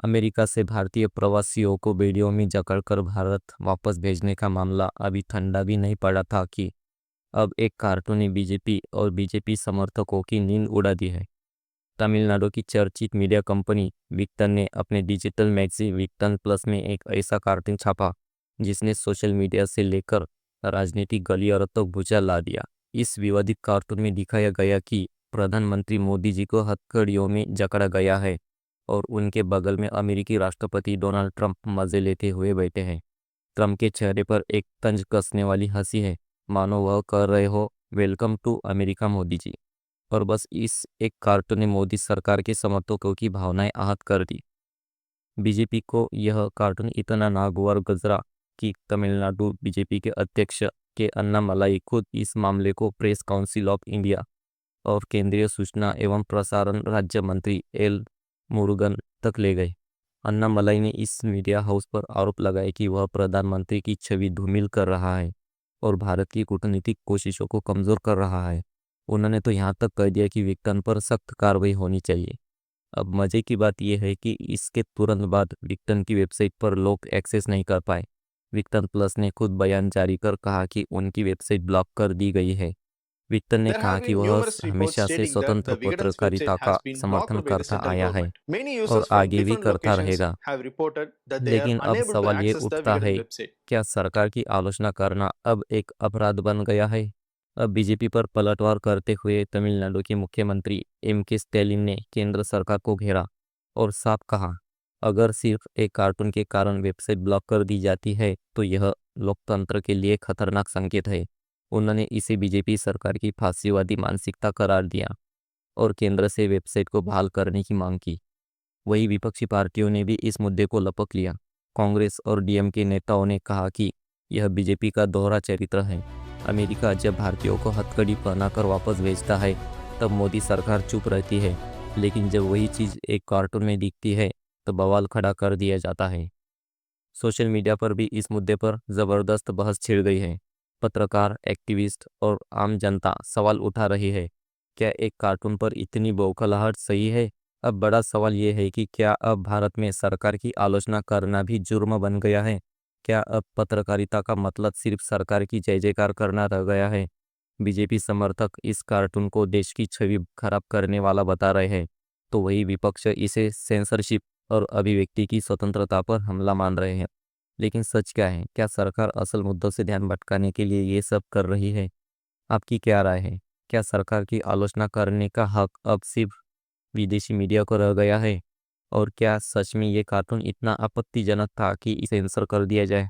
America से भारतीय प्रवासियों को बेड़ियों में जकड़कर भारत वापस भेजने का मामला अभी ठंडा भी नहीं पड़ा था कि अब एक कार्टून ने बीजेपी और बीजेपी समर्थकों की नींद उड़ा दी है। तमिलनाडु की चर्चित मीडिया कंपनी विक्टन ने अपने डिजिटल मैगजीन विक्टन प्लस में एक ऐसा कार्टून छापा जिसने सोशल मीडिया से लेकर राजनीतिक गलियारों तक भूचाल ला दिया। इस विवादित कार्टून में दिखाया गया कि प्रधानमंत्री मोदी जी को हथकड़ियों में जकड़ा गया है और उनके बगल में अमेरिकी राष्ट्रपति डोनाल्ड ट्रंप मजे लेते हुए बैठे हैं। ट्रंप के चेहरे पर एक तंज कसने वाली हंसी है, मानो वह कह रहे हो welcome to America Modi ji. और बस इस एक कार्टून ने मोदी सरकार के समर्थकों की भावनाएं आहत कर दी। बीजेपी को यह कार्टून इतना नागवार गुजरा कि तमिलनाडु बीजेपी के अध्यक्ष के अन्नामलाई खुद इस मामले को प्रेस काउंसिल ऑफ इंडिया और केंद्रीय सूचना एवं प्रसारण राज्य मंत्री एल मुरुगन तक ले गए। अन्नामलाई ने इस मीडिया हाउस पर आरोप लगाया कि वह प्रधानमंत्री की छवि धूमिल कर रहा है और भारत की कूटनीतिक कोशिशों को कमजोर कर रहा है। उन्होंने तो यहाँ तक कह दिया कि विक्टन पर सख्त कार्रवाई होनी चाहिए। अब मजे की बात यह है कि इसके तुरंत बाद विक्टन की वेबसाइट पर लोग एक्सेस नहीं कर पाए। विक्टन प्लस ने खुद बयान जारी कर कहा कि उनकी वेबसाइट ब्लॉक कर दी गई है। विक्टन ने There कहा have कि been वह numerous reports हमेशा से stating that स्वतंत्र the Vigadance website पत्रकारिता has का been blocked समर्थन by the करता central आया है government. Many और users from आगे भी different करता locations रहेगा। have reported that they are लेकिन अब unable to सवाल ये access the उठता है, Vigadance website. क्या सरकार की आलोचना करना अब एक अपराध बन गया है? अब बीजेपी पर पलटवार करते हुए तमिलनाडु के मुख्यमंत्री एम के स्टैलिन ने केंद्र सरकार को घेरा और साफ कहा, अगर सिर्फ एक कार्टून के कारण वेबसाइट ब्लॉक कर दी जाती है तो यह लोकतंत्र के लिए खतरनाक संकेत है। उन्होंने इसे बीजेपी सरकार की फांसीवादी मानसिकता करार दिया और केंद्र से वेबसाइट को बहाल करने की मांग की। वही विपक्षी पार्टियों ने भी इस मुद्दे को लपक लिया। कांग्रेस और डीएमके नेताओं ने कहा कि यह बीजेपी का दोहरा चरित्र है। अमेरिका जब भारतीयों को हथकड़ी पहनाकर वापस भेजता है तब मोदी सरकार चुप रहती है, लेकिन जब वही चीज़ एक कार्टून में दिखती है तो बवाल खड़ा कर दिया जाता है। सोशल मीडिया पर भी इस मुद्दे पर ज़बरदस्त बहस छिड़ गई है। पत्रकार, एक्टिविस्ट और आम जनता सवाल उठा रही है, क्या एक कार्टून पर इतनी बौखलाहट सही है? अब बड़ा सवाल ये है कि क्या अब भारत में सरकार की आलोचना करना भी जुर्म बन गया है? क्या अब पत्रकारिता का मतलब सिर्फ सरकार की जय जयकार करना रह गया है? बीजेपी समर्थक इस कार्टून को देश की छवि खराब करने वाला बता रहे हैं, तो वही विपक्ष इसे सेंसरशिप और अभिव्यक्ति की स्वतंत्रता पर हमला मान रहे हैं। लेकिन सच क्या है? क्या सरकार असल मुद्दों से ध्यान भटकाने के लिए ये सब कर रही है? आपकी क्या राय है? क्या सरकार की आलोचना करने का हक अब सिर्फ विदेशी मीडिया को रह गया है? और क्या सच में ये कार्टून इतना आपत्तिजनक था कि इसे सेंसर कर दिया जाए?